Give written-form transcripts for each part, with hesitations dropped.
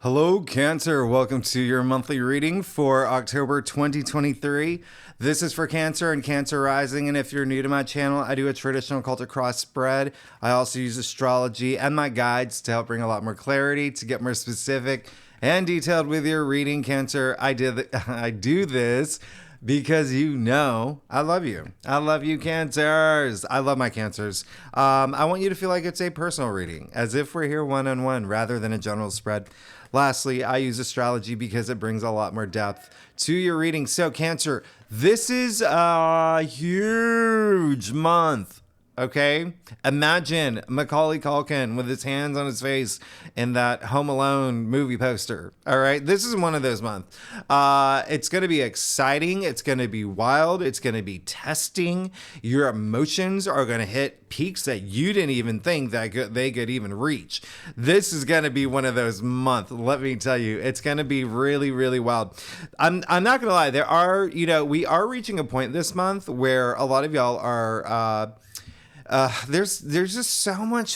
Hello, Cancer. Welcome to your monthly reading for October 2023. This is for Cancer and Cancer Rising. And if you're new to my channel, I do a traditional cultic cross spread. I also use astrology and my guides to help bring a lot more clarity, to get more specific and detailed with your reading, Cancer. I do this because you know I love you. I love you, Cancers. I love my Cancers. I want you to feel like it's a personal reading, as if we're here one-on-one rather than a general spread. Lastly, I use astrology because it brings a lot more depth to your reading. So, Cancer, this is a huge month. Okay, imagine Macaulay Culkin with his hands on his face in that Home Alone movie poster. All right, this is one of those months. It's going to be exciting. It's going to be wild. It's going to be testing. Your emotions are going to hit peaks that you didn't even think that they could even reach. This is going to be one of those months. Let me tell you, it's going to be really, really wild. I'm not going to lie. There are, we are reaching a point this month where a lot of y'all are. There's just so much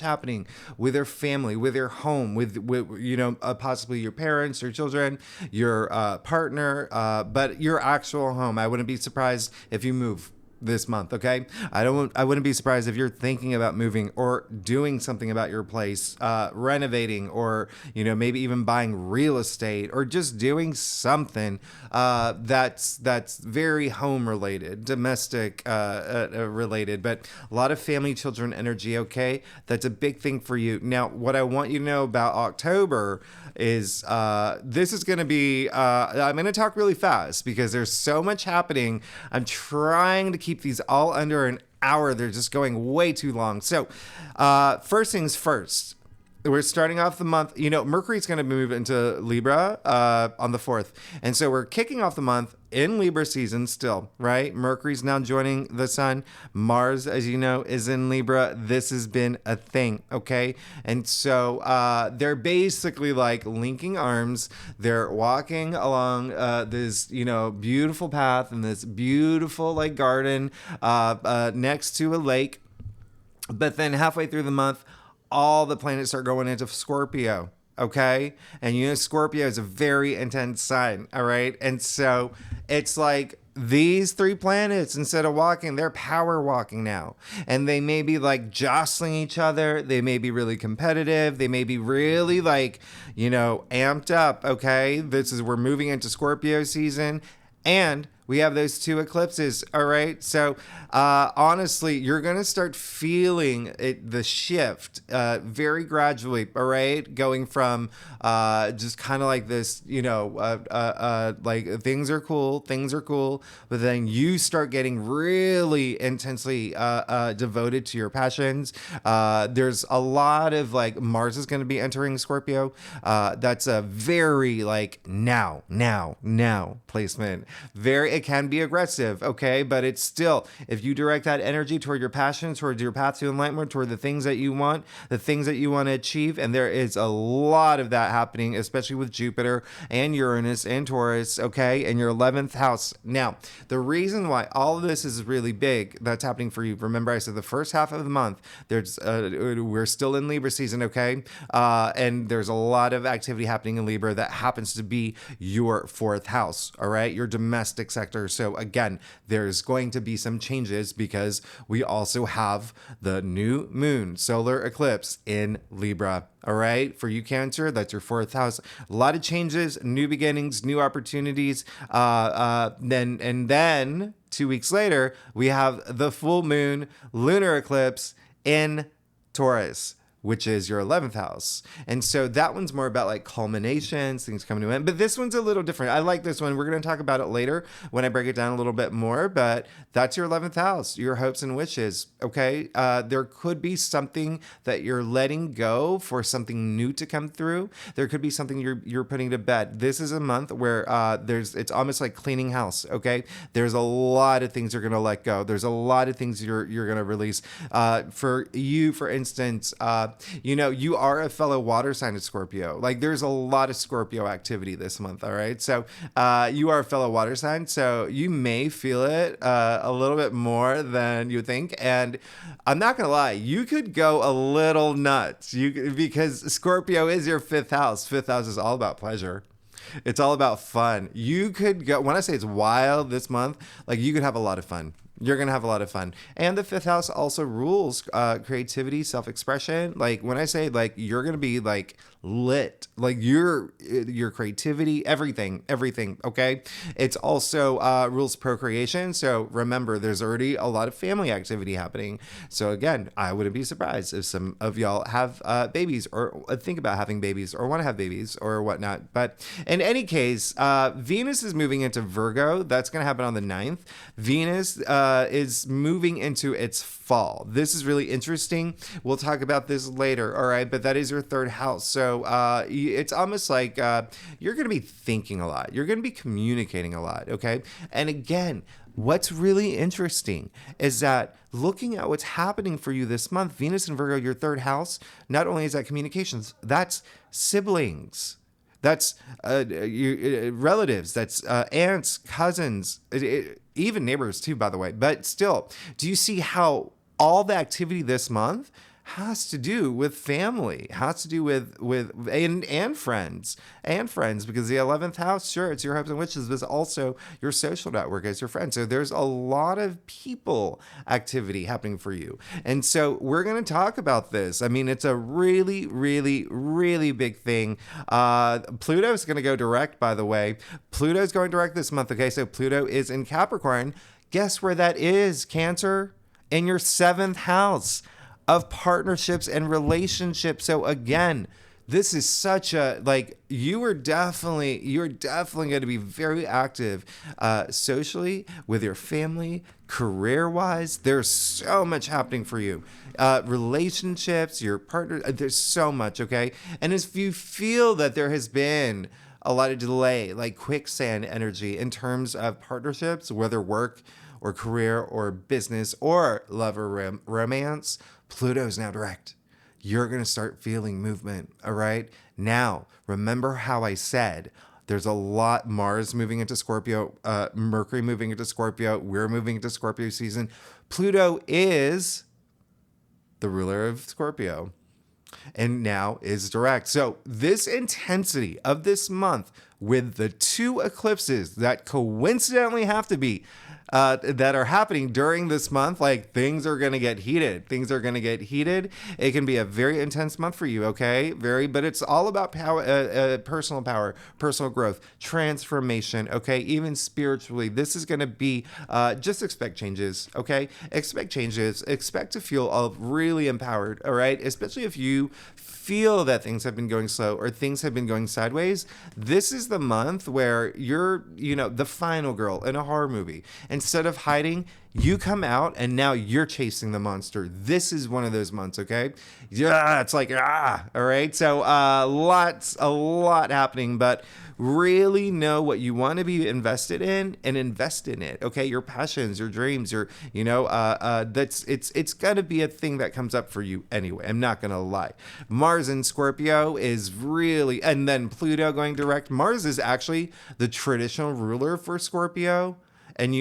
happening with your family, with your home, with possibly your parents, your children, your partner, but your actual home. I wouldn't be surprised if you move this month. Okay. I wouldn't be surprised if you're thinking about moving or doing something about your place, renovating, or, maybe even buying real estate, or just doing something, that's very home related, domestic, related, but a lot of family, children energy. Okay. That's a big thing for you. Now, what I want you to know about October is, this is going to be, I'm going to talk really fast because there's so much happening. I'm trying to keep these all under an hour. They're just going way too long. So, first things first. We're starting off the month. Mercury's going to move into Libra on the 4th. And so we're kicking off the month in Libra season still, right? Mercury's now joining the sun. Mars, as you know, is in Libra. This has been a thing, okay? And so they're basically like linking arms. They're walking along this, beautiful path in this beautiful like garden next to a lake. But then halfway through the month, all the planets are going into Scorpio, okay? And Scorpio is a very intense sign, all right? And so it's like these three planets, instead of walking, they're power walking now. And they may be like jostling each other. They may be really competitive. They may be really like, amped up, okay? We're moving into Scorpio season. And we have those two eclipses, all right? So, honestly, you're going to start feeling the shift very gradually, all right? Going from just kind of like this, like things are cool, but then you start getting really intensely devoted to your passions. There's a lot of like Mars is going to be entering Scorpio. That's a very like now placement. It can be aggressive, okay? But it's still, if you direct that energy toward your passion, towards your path to enlightenment, toward the things that you want, the things that you want to achieve, and there is a lot of that happening, especially with Jupiter and Uranus and Taurus, okay? In your 11th house. Now, the reason why all of this is really big that's happening for you, remember I said the first half of the month, we're still in Libra season, okay? And there's a lot of activity happening in Libra that happens to be your 4th house, all right? Your domestic sector. So again, there's going to be some changes because we also have the new moon solar eclipse in Libra. All right. For you, Cancer, that's your 4th house. A lot of changes, new beginnings, new opportunities. Then 2 weeks later, we have the full moon lunar eclipse in Taurus, which is your 11th house. And so that one's more about like culminations, things coming to an end. But this one's a little different. I like this one. We're going to talk about it later when I break it down a little bit more. But that's your 11th house, your hopes and wishes. Okay. There could be something that you're letting go for something new to come through. There could be something you're putting to bed. This is a month where it's almost like cleaning house. Okay. There's a lot of things you're going to let go. There's a lot of things you're going to release. For you, for instance, you are a fellow water sign of Scorpio. Like there's a lot of Scorpio activity this month. All right. So you are a fellow water sign. So you may feel it a little bit more than you think. And I'm not going to lie, you could go a little nuts because Scorpio is your fifth house. Fifth house is all about pleasure. It's all about fun. You could go, when I say it's wild this month, like you could have a lot of fun. You're going to have a lot of fun. And the fifth house also rules creativity, self-expression. Like when I say like you're going to be like lit, like your creativity, everything. Okay. It's also rules procreation. So remember, there's already a lot of family activity happening. So again, I wouldn't be surprised if some of y'all have babies or think about having babies or want to have babies or whatnot. But in any case, Venus is moving into Virgo. That's going to happen on the 9th. Venus is moving into its fall. This is really interesting. We'll talk about this later. All right. But that is your third house. So it's almost like you're going to be thinking a lot. You're going to be communicating a lot. Okay. And again, what's really interesting is that looking at what's happening for you this month, Venus and Virgo, your third house, not only is that communications, that's siblings. That's relatives, that's aunts, cousins, even neighbors too, by the way. But still, do you see how all the activity this month has to do with family, has to do with and friends, because the 11th house, sure, it's your hopes and wishes, but it's also your social network as your friends. So there's a lot of people activity happening for you. And so we're going to talk about this. I mean, it's a really, really, really big thing. Pluto is going to go direct, by the way. Pluto is going direct this month. Okay, so Pluto is in Capricorn. Guess where that is, Cancer? In your 7th house of partnerships and relationships. So again, this is such a, like, you're definitely going to be very active socially, with your family, career-wise. There's so much happening for you. Relationships, your partner, there's so much, okay? And if you feel that there has been a lot of delay, like quicksand energy in terms of partnerships, whether work or career or business or love or romance, Pluto's now direct. You're going to start feeling movement, all right? Now, remember how I said there's a lot, Mars moving into Scorpio, Mercury moving into Scorpio, we're moving into Scorpio season. Pluto is the ruler of Scorpio and now is direct. So this intensity of this month with the 2 eclipses that coincidentally have to be that are happening during this month, like things are going to get heated. It can be a very intense month for you. Okay. But it's all about power, personal power, personal growth, transformation. Okay. Even spiritually, this is going to be, just expect changes. Okay. Expect changes, expect to feel really empowered. All right. Especially if you feel that things have been going slow or things have been going sideways. This is the month where you're, the final girl in a horror movie. Instead of hiding, you come out and now you're chasing the monster. This is one of those months, okay? Yeah, it's like, all right? So a lot happening, but really know what you want to be invested in and invest in it, okay? Your passions, your dreams, it's going to be a thing that comes up for you anyway. I'm not going to lie. Mars in Scorpio is really, and then Pluto going direct. Mars is actually the traditional ruler for Scorpio. And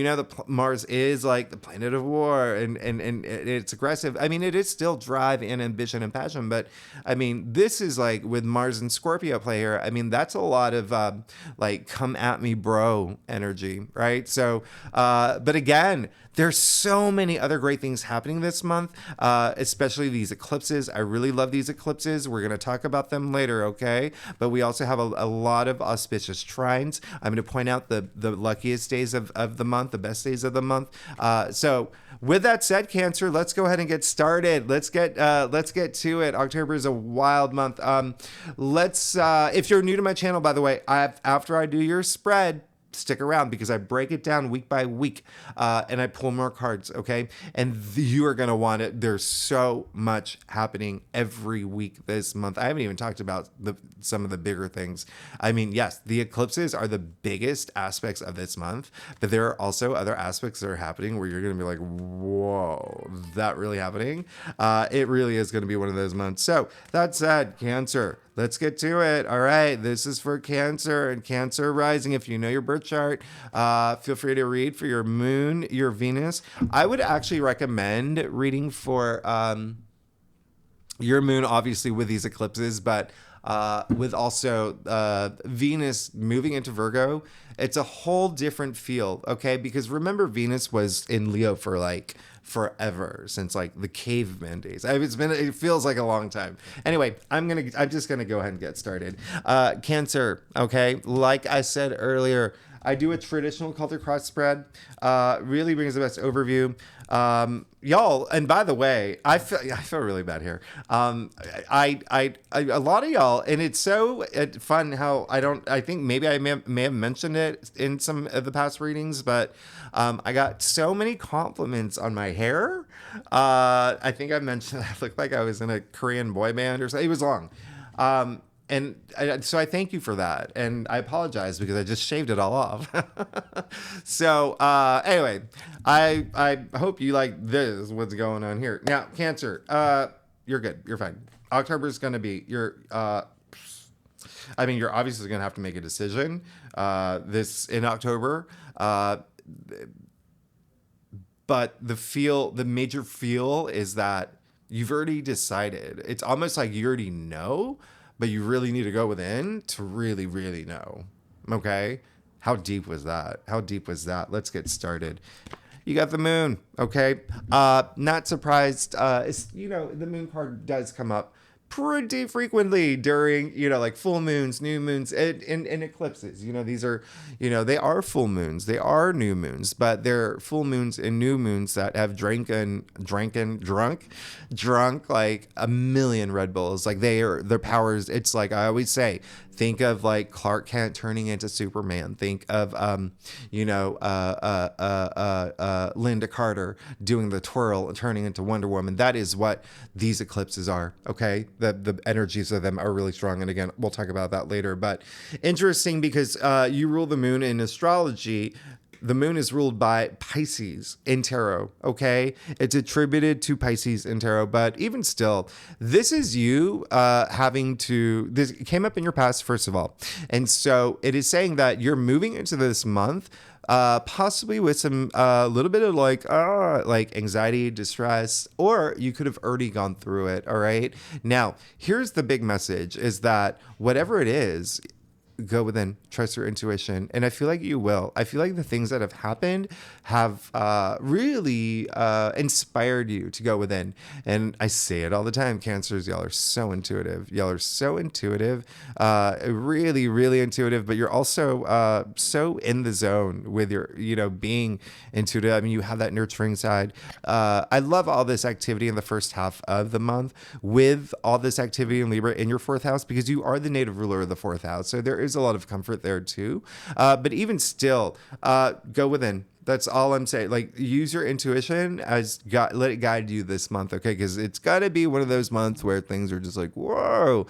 Mars is like the planet of war and it's aggressive. I mean, it is still drive and ambition and passion. But I mean, this is like with Mars and Scorpio play here. I mean, that's a lot of like come at me, bro energy, right? So, but again, there's so many other great things happening this month, especially these eclipses. I really love these eclipses. We're going to talk about them later, okay? But we also have a lot of auspicious trines. I'm going to point out the luckiest days of the month, the best days of the month. So with that said, Cancer, let's go ahead and get started. Let's get to it. October is a wild month. If you're new to my channel, by the way, after I do your spread, stick around because I break it down week by week, and I pull more cards, okay? And you are going to want it. There's so much happening every week this month. I haven't even talked about some of the bigger things. I mean, yes, the eclipses are the biggest aspects of this month, but there are also other aspects that are happening where you're going to be like, whoa, that really happening? It really is going to be one of those months. So that said, Cancer, let's get to it. All right. This is for Cancer and Cancer rising. If you know your birth chart, feel free to read for your moon, your Venus. I would actually recommend reading for your moon, obviously, with these eclipses, but with also Venus moving into Virgo. It's a whole different feel, okay? Because remember, Venus was in Leo for like forever, since like the caveman days. It feels like a long time. Anyway, I'm just gonna go ahead and get started. Cancer, okay? Like I said earlier, I do a traditional color cross spread. Really brings the best overview. Y'all, and by the way, I feel really bad here. A lot of y'all, and it's so fun how I think maybe I may have mentioned it in some of the past readings, but I got so many compliments on my hair. I think I mentioned I looked like I was in a Korean boy band or something. It was long. So I thank you for that. And I apologize because I just shaved it all off. So anyway, I hope you like this, what's going on here. Now, Cancer, you're good. You're fine. October is going to be you're obviously going to have to make a decision this in October. But the major feel is that you've already decided. It's almost like you already know, but you really need to go within to really, really know. Okay? How deep was that? Let's get started. You got the moon, okay? Not surprised. The moon card does come up pretty frequently during, like full moons, new moons, and eclipses. These are, they are full moons, they are new moons, but they're full moons and new moons that have drunk like a million Red Bulls. Like their powers. It's like I always say, think of like Clark Kent turning into Superman. Think of, Linda Carter doing the twirl and turning into Wonder Woman. That is what these eclipses are. Okay. The energies of them are really strong. And again, we'll talk about that later, but interesting because, you rule the moon in astrology. The moon is ruled by Pisces in tarot, okay? It's attributed to Pisces in tarot, but even still, this is you this came up in your past, first of all. And so it is saying that you're moving into this month possibly with some little bit of like anxiety, distress, or you could have already gone through it, all right? Now, here's the big message is that whatever it is, go within, trust your intuition. And I feel like you will. I feel like the things that have happened have really inspired you to go within. And I say it all the time, Cancers, y'all are so intuitive. Really, really intuitive, but you're also so in the zone with your, being intuitive. I mean, you have that nurturing side. I love all this activity in the first half of the month with all this activity in Libra in your fourth house, because you are the native ruler of the fourth house. So there is a lot of comfort there too. But even still, go within. That's all I'm saying. Like, use your intuition let it guide you this month, okay? Because it's got to be one of those months where things are just like, whoa.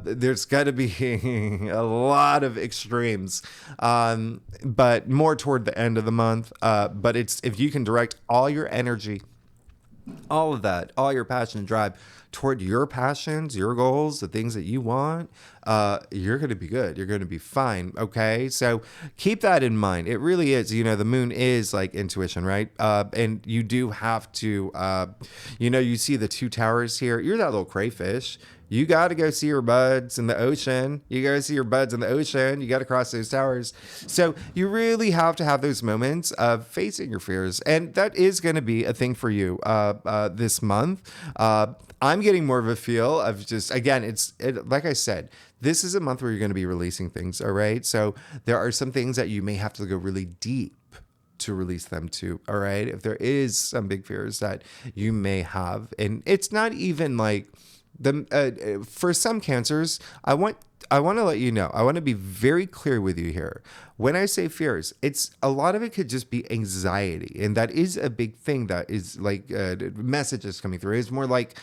There's got to be a lot of extremes, but more toward the end of the month. But if you can direct all your energy, all of that, all your passion and drive toward your passions, your goals, the things that you want, you're going to be good. You're going to be fine. Okay. So keep that in mind. It really is, the moon is like intuition, right? And you do have to, you see the two towers here. You're that little crayfish. You got to go see your buds in the ocean. You got to see your buds in the ocean. You got to cross those towers. So you really have to have those moments of facing your fears. And that is going to be a thing for you this month. I'm getting more of a feel of just, again, like I said, this is a month where you're going to be releasing things. All right. So there are some things that you may have to go really deep to release them to. All right. If there is some big fears that you may have, and it's not even like, for some Cancers, I want I want to let you know, I want to be very clear with you here. When I say fears, it's a lot of it could just be anxiety. And that is a big thing that is like messages coming through. It's more like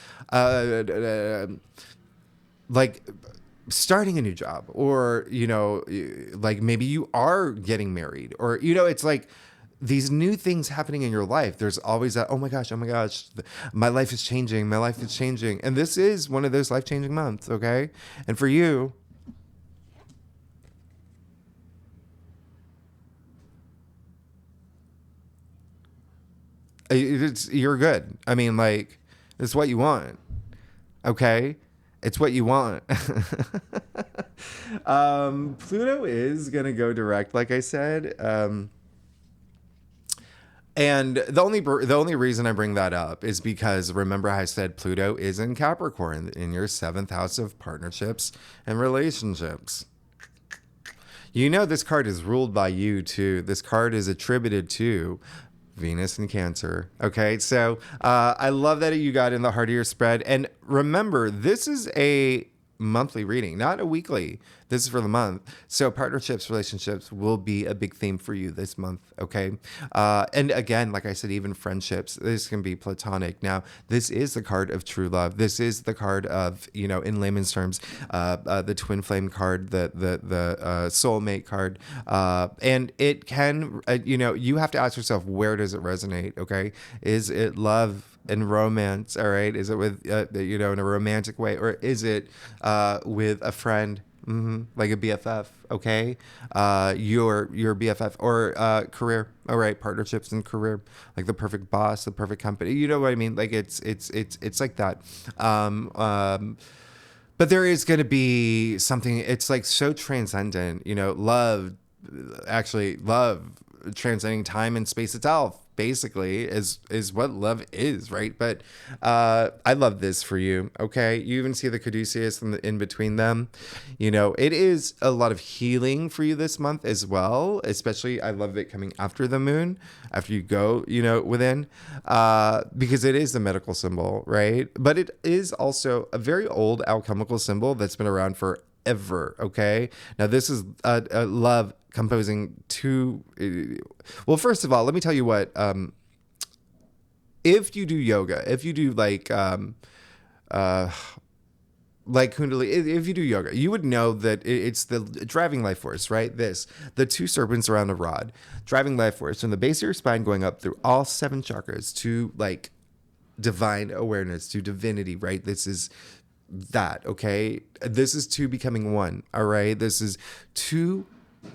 starting a new job, or, you know, like maybe you are getting married, or, you know, it's like these new things happening in your life. There's always that, oh my gosh, my life is changing. My life is changing. And this is one of those life-changing months, okay? And for you, you're good. I mean, like, it's what you want, okay? It's what you want. Pluto is going to go direct, like I said. And the only reason I bring that up is because, remember I said Pluto is in Capricorn, in your 7th house of partnerships and relationships. You know, this card is ruled by you too. This card is attributed to Venus and Cancer. Okay, so I love that you got in the heart of your spread. And remember, this is a monthly reading, not a weekly. This is for the month. So partnerships, relationships will be a big theme for you this month. Okay. And again, like I said, even friendships, this can be platonic. Now, this is the card of true love. This is the card of, you know, in layman's terms, the twin flame card, the soulmate card. And it can, you know, you have to ask yourself, where does it resonate? Okay. Is it love and romance? All right. Is it with, you know, in a romantic way, or is it with a friend? Like a BFF, okay? Your BFF, or career. All right, partnerships and career, like the perfect boss, the perfect company. You know what I mean? Like it's like that. But there is going to be something. It's like so transcendent. You know, love transcending time and space itself. Basically, is what love is, right? But I love this for you. Okay, you even see the caduceus in between them. You know, it is a lot of healing for you this month as well. Especially, I love it coming after the moon, after you go, you know, within, because it is a medical symbol, right? But it is also a very old alchemical symbol that's been around forever. Okay, now this is a love composing two. Well, first of all, let me tell you what. If you do yoga, if you do like Kundalini, if you do yoga, you would know that it's the driving life force, right? The two serpents around a rod, driving life force from the base of your spine, going up through all 7 chakras to like divine awareness, to divinity, right? This is that, okay? This is two becoming one, all right? This is two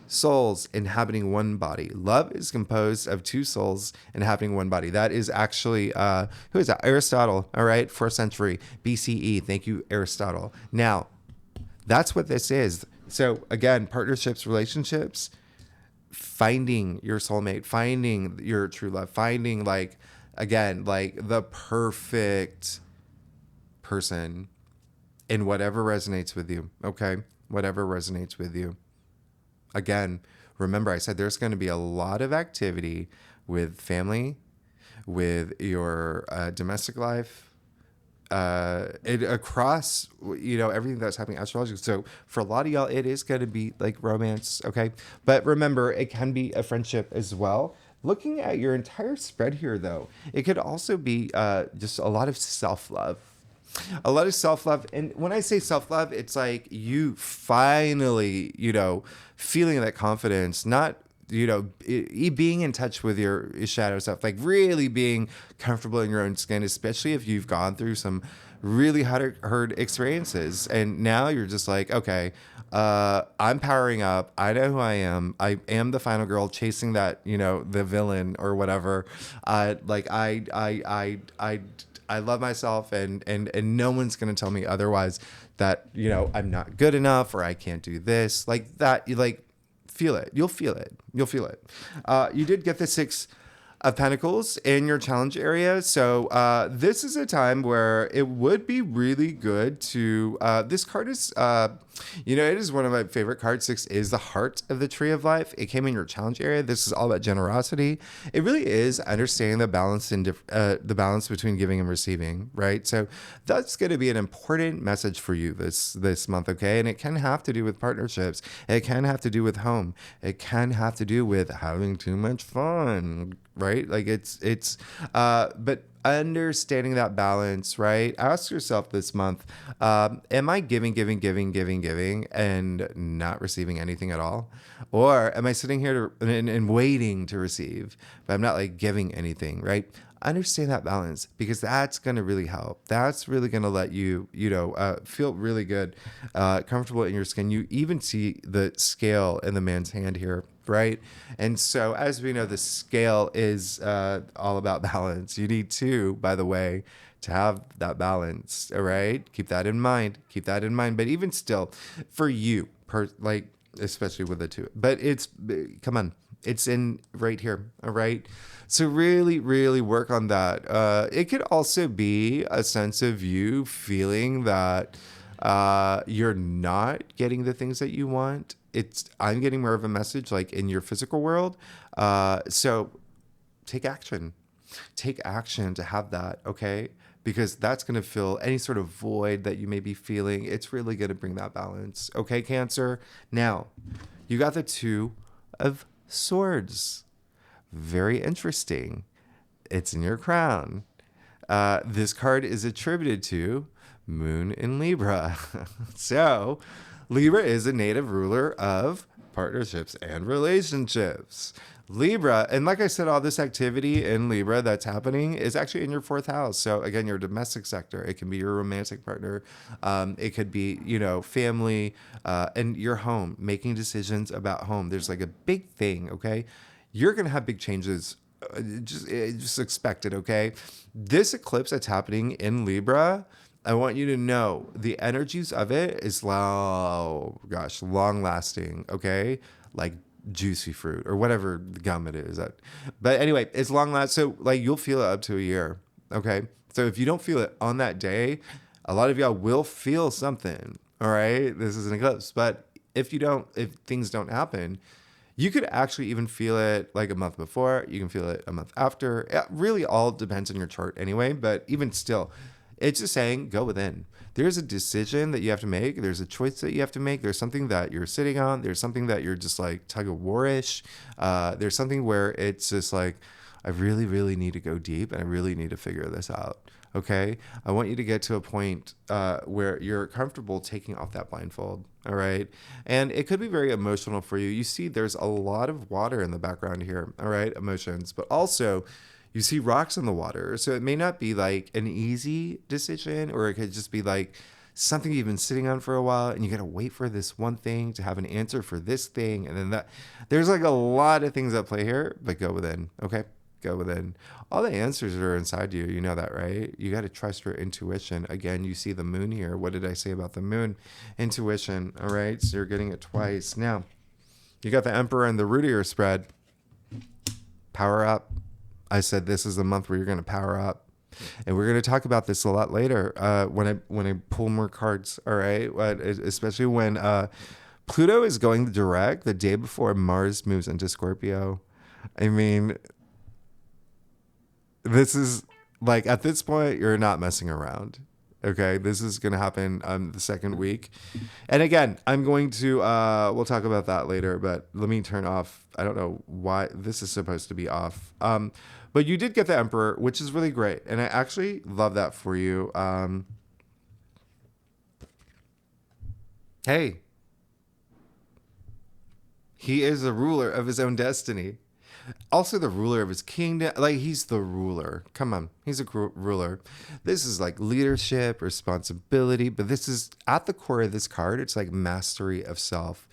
souls inhabiting one body. Love is composed of 2 souls inhabiting one body. That is actually, who is that? Aristotle, all right? 4th century BCE. Thank you, Aristotle. Now, that's what this is. So again, partnerships, relationships, finding your soulmate, finding your true love, finding like, again, like the perfect person in whatever resonates with you, okay? Whatever resonates with you. Again, remember I said there's going to be a lot of activity with family, with your domestic life, across, you know, everything that's happening astrologically. So for a lot of y'all, it is going to be like romance, okay? But remember, it can be a friendship as well. Looking at your entire spread here, though, it could also be just a lot of self-love. A lot of self-love. And when I say self-love, it's like you finally, you know, feeling that confidence, not, you know, being in touch with your shadow self, like really being comfortable in your own skin, especially if you've gone through some really hard experiences. And now you're just like, okay, I'm powering up. I know who I am. I am the final girl chasing that, you know, the villain or whatever. I love myself, and no one's going to tell me otherwise, that, you know, I'm not good enough, or I can't do this, like that. You like feel it. You'll feel it. You did get the 6 of Pentacles in your challenge area. So this is a time where it would be really good to, this card is, it is one of my favorite cards. 6 is the heart of the tree of life. It came in your challenge area. This is all about generosity. It really is understanding the balance in the balance between giving and receiving, right? So that's going to be an important message for you this month, okay? And it can have to do with partnerships. It can have to do with home. It can have to do with having too much fun, right? Like but understanding that balance, right? Ask yourself this month, am I giving, and not receiving anything at all? Or am I sitting here and waiting to receive, but I'm not like giving anything, right? Understand that balance, because that's going to really help. That's really going to let you, feel really good, comfortable in your skin. You even see the scale in the man's hand here, right? And so, as we know, the scale is all about balance. You need two, by the way, to have that balance. All right, keep that in mind. Keep that in mind. But even still, for you, especially with the two, but come on, it's in right here. All right. So really, really work on that. It could also be a sense of you feeling that you're not getting the things that you want. I'm getting more of a message like in your physical world. So take action. Take action to have that, okay? Because that's going to fill any sort of void that you may be feeling. It's really going to bring that balance. Okay, Cancer? Now, you got the 2 of Swords. Very interesting. It's in your crown. This card is attributed to Moon in Libra. So, Libra is a native ruler of partnerships and relationships. Libra, and like I said, all this activity in Libra that's happening is actually in your 4th house. So again, your domestic sector. It can be your romantic partner. It could be, family, and your home, making decisions about home. There's like a big thing, okay? You're going to have big changes. Just expect it, okay? This eclipse that's happening in Libra, I want you to know the energies of it is long lasting, okay? Like juicy fruit or whatever gum it is. But anyway, it's long lasting. So like you'll feel it up to a year, okay? So if you don't feel it on that day, a lot of y'all will feel something, all right? This is an eclipse. But if things don't happen, you could actually even feel it like a month before. You can feel it a month after. It really all depends on your chart anyway. But even still, it's just saying go within. There's a decision that you have to make. There's a choice that you have to make. There's something that you're sitting on. There's something that you're just like tug of war-ish. There's something where it's just like, I really, really need to go deep and I really need to figure this out. Okay, I want you to get to a point where you're comfortable taking off that blindfold. All right, and it could be very emotional for you. You see, there's a lot of water in the background here. All right, emotions, but also you see rocks in the water. So it may not be like an easy decision, or it could just be like something you've been sitting on for a while, and you got to wait for this one thing to have an answer for this thing, and then that. There's like a lot of things at play here, but go within. Okay. Go within. All the answers are inside you. You know that, right? You got to trust your intuition. Again, you see the moon here. What did I say about the moon? Intuition. All right. So you're getting it twice. Now, you got the Emperor and the root of your spread. Power up. I said this is the month where you're going to power up. And we're going to talk about this a lot later when I pull more cards. All right. Especially when Pluto is going direct the day before Mars moves into Scorpio. I mean, this is like, at this point, you're not messing around. Okay. This is going to happen the second week. And again, I'm going to, we'll talk about that later, but let me turn off. I don't know why this is supposed to be off. But you did get the Emperor, which is really great. And I actually love that for you. Hey, he is the ruler of his own destiny. Also the ruler of his kingdom. Like, he's the ruler. Come on. He's a ruler. This is like leadership, responsibility. But this is at the core of this card. It's like mastery of self.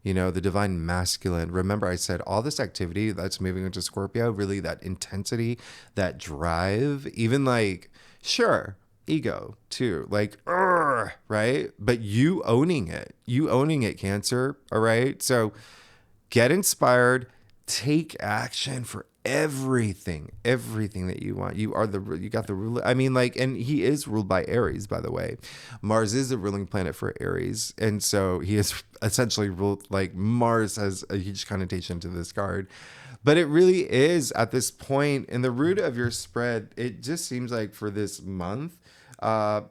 You know, the divine masculine. Remember, I said all this activity that's moving into Scorpio, really that intensity, that drive, even like, sure, ego too. Like, right? But you owning it. You owning it, Cancer. All right? So get inspired. Take action for everything that you want. You got the ruler. I mean, like, and he is ruled by Aries, by the way. Mars is a ruling planet for Aries, and so he is essentially ruled, like, Mars has a huge connotation to this card. But it really is at this point in the root of your spread. It just seems like for this month,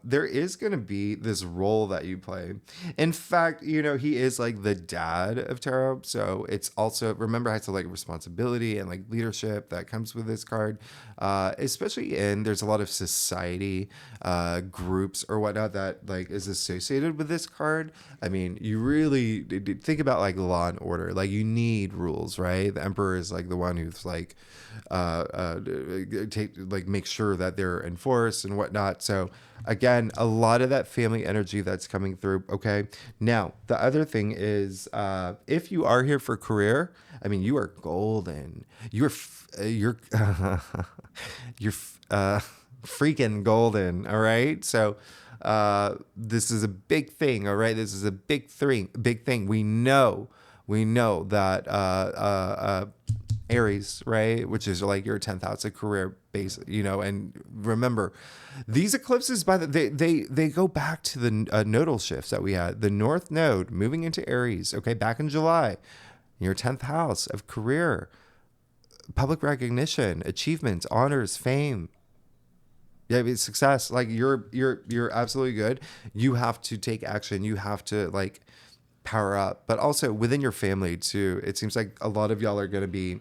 there is going to be this role that you play. In fact, he is like the dad of tarot. So it's also, remember, it has to like responsibility and like leadership that comes with this card, especially there's a lot of society groups or whatnot that like is associated with this card. I mean, you really think about like law and order. Like you need rules, right? The emperor is like the one who's like, make sure that they're enforced and whatnot. So again, a lot of that family energy that's coming through. Okay. Now, the other thing is, if you are here for career, I mean, you are golden. You're freaking golden. All right. So, this is a big thing. All right. This is a big thing. We know that, Aries, right? Which is like your 10th house of career base, and remember these eclipses they go back to the nodal shifts that we had. The North Node moving into Aries, okay, back in July, your 10th house of career, public recognition, achievements, honors, fame. Yeah, I mean, success. Like you're absolutely good. You have to take action. You have to like power up, but also within your family too. It seems like a lot of y'all are going to be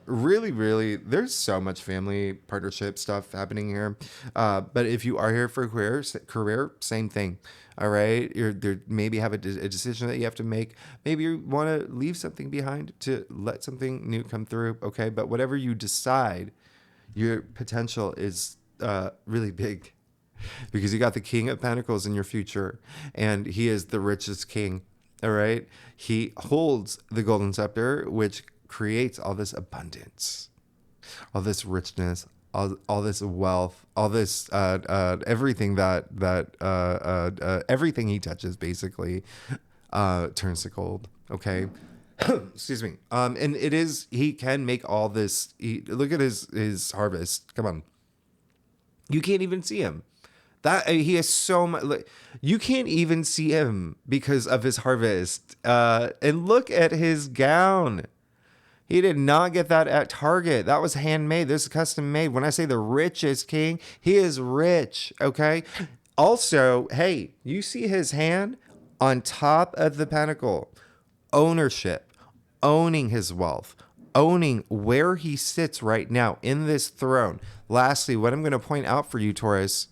really, there's so much family partnership stuff happening here. But if you are here for career, same thing. All right. There maybe have a decision that you have to make. Maybe you want to leave something behind to let something new come through. Okay. But whatever you decide, your potential is really big, because you got the King of Pentacles in your future, and he is the richest king. All right. He holds the golden scepter, which creates all this abundance, all this richness, all this wealth, all this everything everything he touches basically turns to gold. Okay. Excuse me. And he can make all this. Look at his harvest. Come on. You can't even see him. He has so much. Like, you can't even see him because of his harvest. And look at his gown. He did not get that at Target. That was handmade. This is custom made. When I say the richest king, he is rich. Okay. Also, hey, you see his hand on top of the pentacle. Ownership, owning his wealth, owning where he sits right now in this throne. Lastly, what I'm going to point out for you, Taurus.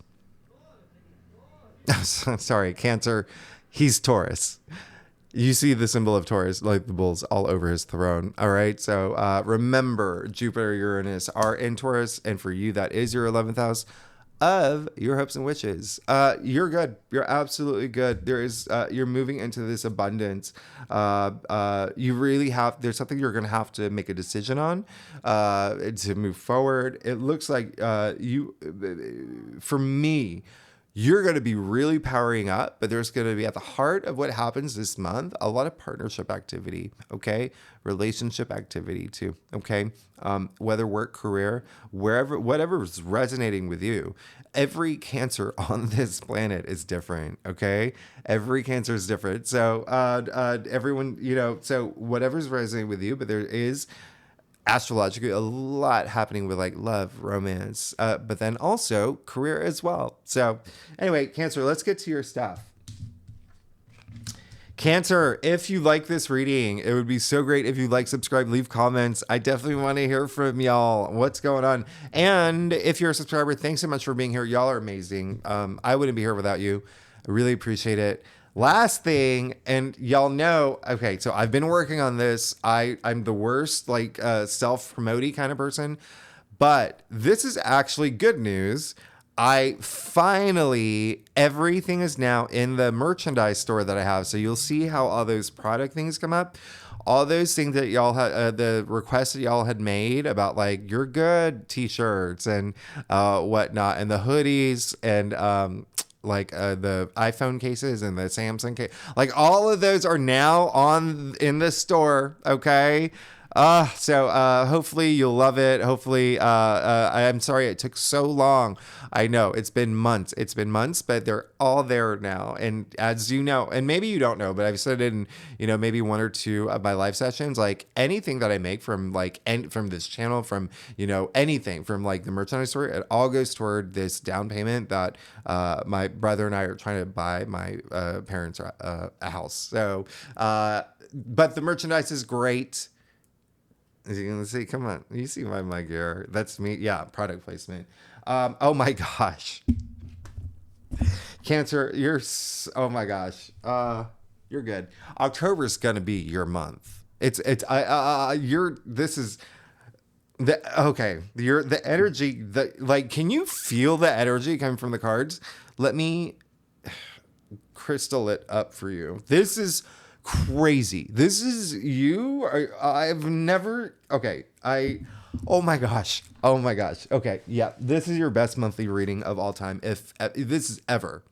Sorry, Cancer. He's Taurus. You see the symbol of Taurus, like the bulls, all over his throne. All right. So remember, Jupiter, Uranus are in Taurus. And for you, that is your 11th house of your hopes and wishes. You're good. You're absolutely good. You're moving into this abundance. You really there's something you're going to have to make a decision on to move forward. It looks like for me, you're going to be really powering up, but there's going to be at the heart of what happens this month, a lot of partnership activity, okay? Relationship activity too, okay? Whether work, career, whatever is resonating with you. Every Cancer on this planet is different, okay? Every Cancer is different. So everyone, so whatever's resonating with you, but there is astrologically a lot happening with like love, romance, but then also career as well. So anyway, Cancer, let's get to your stuff. Cancer, if you like this reading, it would be so great if you like, subscribe, leave comments. I definitely want to hear from y'all. What's going on? And if you're a subscriber, thanks so much for being here. Y'all are amazing. I wouldn't be here without you. I really appreciate it. Last thing, and y'all know, okay, so I've been working on this. I'm the worst, like, self-promoting kind of person, but this is actually good news. Everything is now in the merchandise store that I have. So you'll see how all those product things come up. All those things that y'all had, the requests that y'all had made about like You're Good t-shirts and whatnot, and the hoodies and the iPhone cases and the Samsung case, like all of those are now in the store. Okay. Hopefully you'll love it. Hopefully, I'm sorry it took so long. I know it's been months. It's been months, but they're all there now. And as you know, and maybe you don't know, but I've said it in, maybe one or two of my live sessions, like anything that I make from from this channel, from, anything from like the merchandise store, it all goes toward this down payment that, my brother and I are trying to buy my, parents, a house. So, but the merchandise is great. As you can see, come on, you see my gear. That's me. Yeah, product placement. Oh my gosh, Cancer, oh my gosh, you're good. October's gonna be your month. This is the energy can you feel the energy coming from the cards? Let me crystal it up for you. This is crazy. This is you. I've never. Okay. Oh my gosh. Oh my gosh. Okay. Yeah. This is your best monthly reading of all time. If this is ever.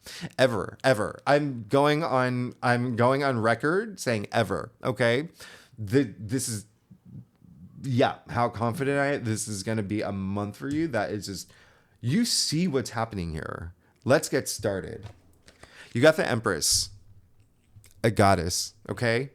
I'm going on record saying ever. Okay. This is. Yeah. How confident I am. This is going to be a month for you. That is just. You see what's happening here. Let's get started. You got the Empress, a goddess, okay?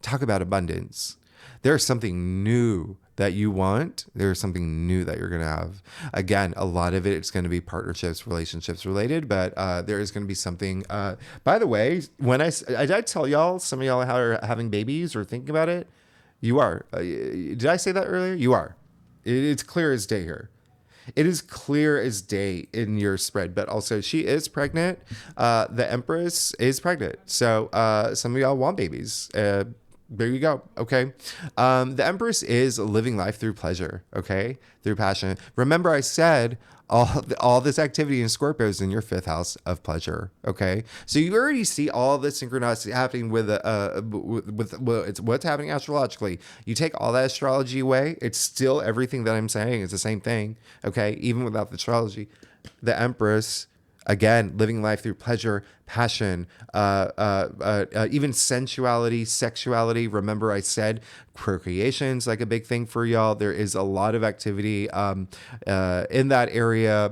Talk about abundance. There's something new that you want. There's something new that you're going to have. Again, a lot of it's going to be partnerships, relationships related, but there is going to be something. By the way, did I tell y'all, some of y'all are having babies or thinking about it? You are. Did I say that earlier? You are. It's clear as day here. It is clear as day in your spread, but also she is pregnant. The Empress is pregnant. So some of y'all want babies. There you go. Okay. The Empress is living life through pleasure. Okay. Through passion. Remember I said all this activity in Scorpio is in your 5th house of pleasure. Okay. So you already see all this synchronicity happening with what's happening astrologically. You take all that astrology away, it's still everything that I'm saying is the same thing. Okay. Even without the astrology, the Empress, again, living life through pleasure, passion, even sensuality, sexuality. Remember, I said procreation's like a big thing for y'all. There is a lot of activity in that area.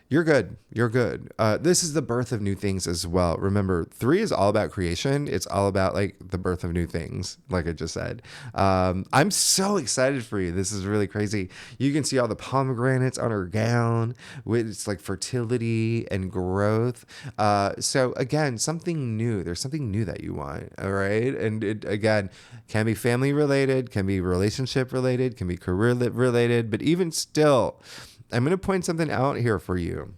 You're good. You're good. This is the birth of new things as well. Remember, 3 is all about creation. It's all about like the birth of new things, like I just said. I'm so excited for you. This is really crazy. You can see all the pomegranates on her gown. It's like fertility and growth. So again, something new. There's something new that you want. All right. And it, again, can be family related, can be relationship related, can be career related, but even still, I'm going to point something out here for you.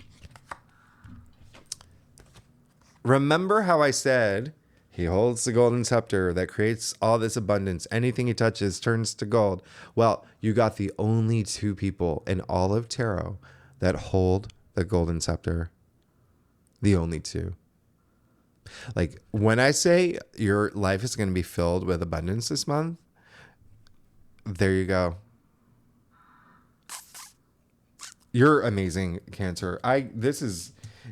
Remember how I said he holds the golden scepter that creates all this abundance. Anything he touches turns to gold. Well, you got the only 2 people in all of tarot that hold the golden scepter. The only 2. Like when I say your life is going to be filled with abundance this month, there you go. You're amazing, Cancer.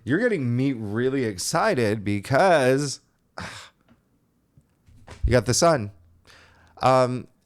You're getting me really excited because you got the sun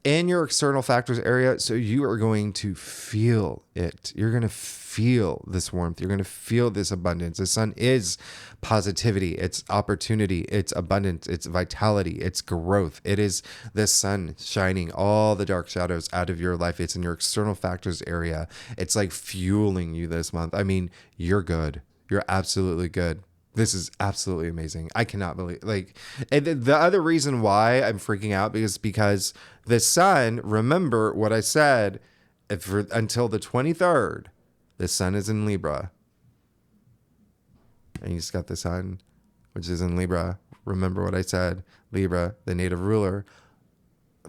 in your external factors area. So you are going to feel it. You're going to feel this warmth. You're going to feel this abundance. The sun is positivity. It's opportunity. It's abundance. It's vitality. It's growth. It is the sun shining all the dark shadows out of your life. It's in your external factors area. It's like fueling you this month. I mean, you're good. You're absolutely good. This is absolutely amazing. I cannot believe, and the other reason why I'm freaking out is because the sun, remember what I said, until the 23rd, the sun is in Libra. And you just got the sun, which is in Libra. Remember what I said, Libra, the native ruler,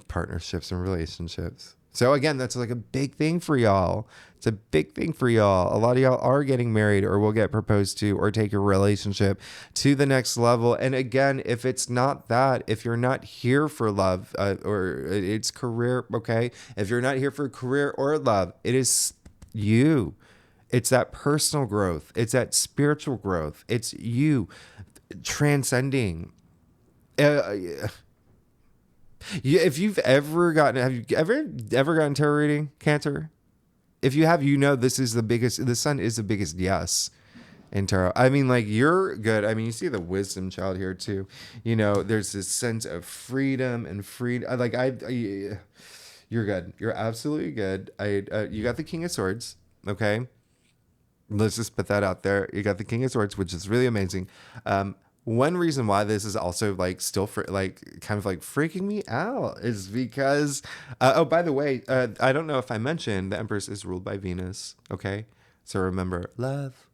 partnerships and relationships. So again, that's like a big thing for y'all. It's a big thing for y'all. A lot of y'all are getting married or will get proposed to or take your relationship to the next level. And again, if it's not that, if you're not here for love or it's career, okay? If you're not here for career or love, it is you. It's that personal growth. It's that spiritual growth. It's you transcending. If you've ever gotten, have you ever gotten tarot reading, Cantor? If you have, you know this is the biggest. The sun is the biggest yes in tarot. I mean, like, you're good. I mean, you see the wisdom child here too. You know, there's this sense of freedom and freedom. Like you're good. You're absolutely good. You got the King of Swords. Okay, let's just put that out there. You got the King of Swords, which is really amazing. One reason why this is also like still like kind of like freaking me out is because oh, by the way, I don't know if I mentioned the Empress is ruled by Venus. Okay, so remember, love,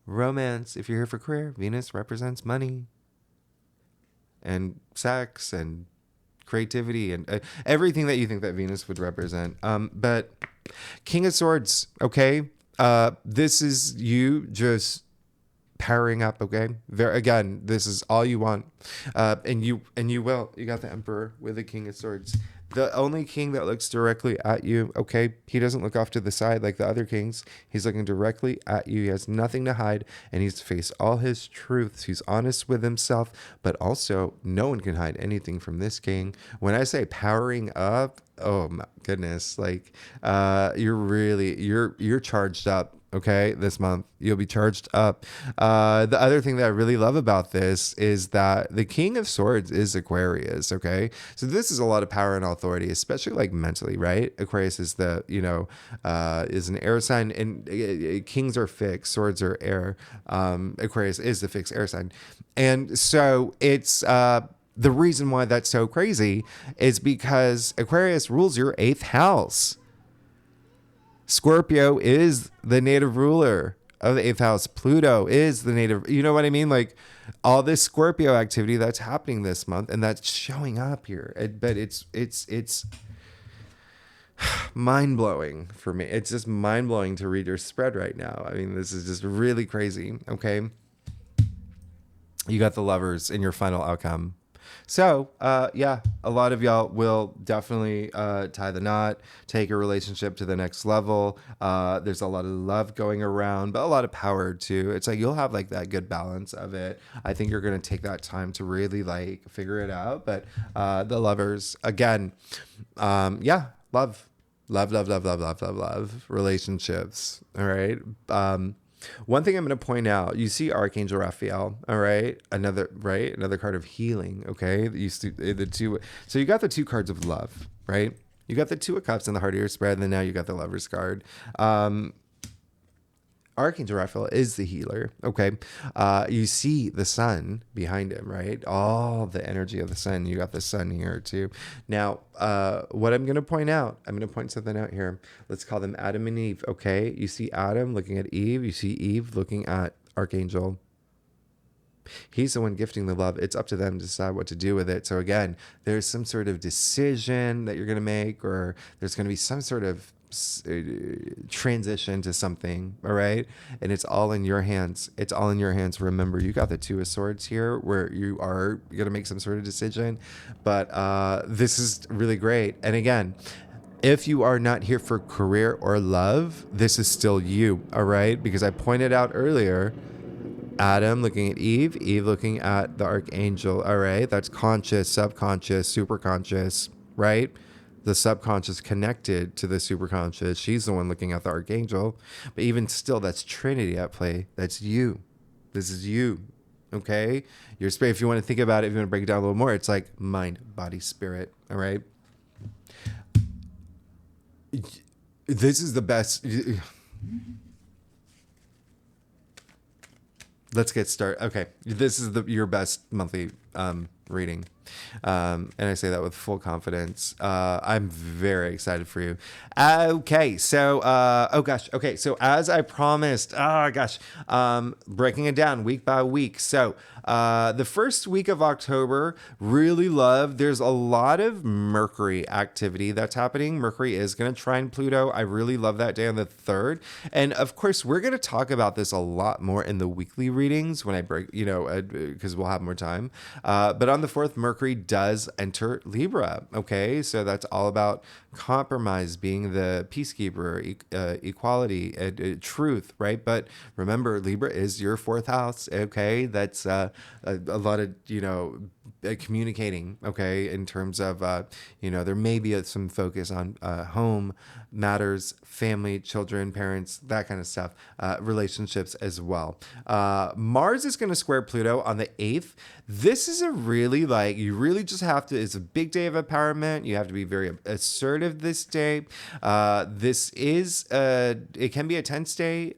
romance. If you're here for career, Venus represents money and sex and creativity and everything that you think that Venus would represent. But King of Swords. Okay, this is you just powering up. Okay, again, this is all you want, and you will. You got the Emperor with the King of Swords, the only king that looks directly at you. Okay, he doesn't look off to the side like the other kings. He's looking directly at you. He has nothing to hide, and he's faced all his truths. He's honest with himself, but also no one can hide anything from this king. When I say powering up, oh my goodness, like you're charged up. Okay, this month you'll be charged up. The other thing that I really love about this is that the King of Swords is Aquarius. Okay, so this is a lot of power and authority, especially like mentally, right? Aquarius is the is an air sign, and kings are fixed, swords are air. Aquarius is the fixed air sign, and so it's the reason why that's so crazy is because Aquarius rules your 8th house. Scorpio is the native ruler of the 8th house. Pluto is the native, you know what I mean? Like all this Scorpio activity that's happening this month and that's showing up here. But it's mind blowing for me. It's just mind blowing to read your spread right now. I mean, this is just really crazy. Okay. You got the Lovers in your final outcome. So, yeah, a lot of y'all will definitely tie the knot, take your relationship to the next level. There's a lot of love going around, but a lot of power too. It's like you'll have like that good balance of it. I think you're going to take that time to really like figure it out. But the Lovers, again, yeah, love, relationships. All right. One thing I'm going to point out, you see Archangel Raphael, all right? Another card of healing, okay? You see the two. So you got the 2 cards of love, right? You got the 2 of Cups in the heart of your spread, and then now you got the Lover's card. Archangel Raphael is the healer, okay? You see the sun behind him, right? All the energy of the sun. You got the sun here too. Now, what I'm going to point out, I'm going to point something out here. Let's call them Adam and Eve, okay? You see Adam looking at Eve. You see Eve looking at Archangel. He's the one gifting the love. It's up to them to decide what to do with it. So again, there's some sort of decision that you're going to make, or there's going to be some sort of transition to something, all right? And it's all in your hands. It's all in your hands. Remember, you got the 2 of Swords here where you are going to make some sort of decision, but this is really great. And again, if you are not here for career or love, this is still you, all right? Because I pointed out earlier, Adam looking at Eve, Eve looking at the Archangel, all right? That's conscious, subconscious, superconscious, right? The subconscious connected to the superconscious. She's the one looking at the Archangel. But even still, that's Trinity at play. That's you. This is you. Okay? Your spirit, if you want to think about it, if you want to break it down a little more, it's like mind, body, spirit. All right? This is the best. Let's get started. Okay. This is your best monthly reading. And I say that with full confidence. I'm very excited for you. Okay. So, oh gosh. Okay. So as I promised, breaking it down week by week. So, the first week of October, really love. There's a lot of Mercury activity that's happening. Mercury is going to trine Pluto. I really love that day on the 3rd. And of course, we're going to talk about this a lot more in the weekly readings when I break, because we'll have more time. But on the 4th, Mercury does enter Libra. Okay. So that's all about compromise, being the peacekeeper, equality, truth, right? But remember, Libra is your 4th house. Okay. That's a lot of, communicating, okay, in terms of, there may be some focus on home matters, family, children, parents, that kind of stuff, relationships as well. Mars is going to square Pluto on the 8th. This is a really you really just have to, it's a big day of empowerment. You have to be very assertive this day. This is, it can be a tense day.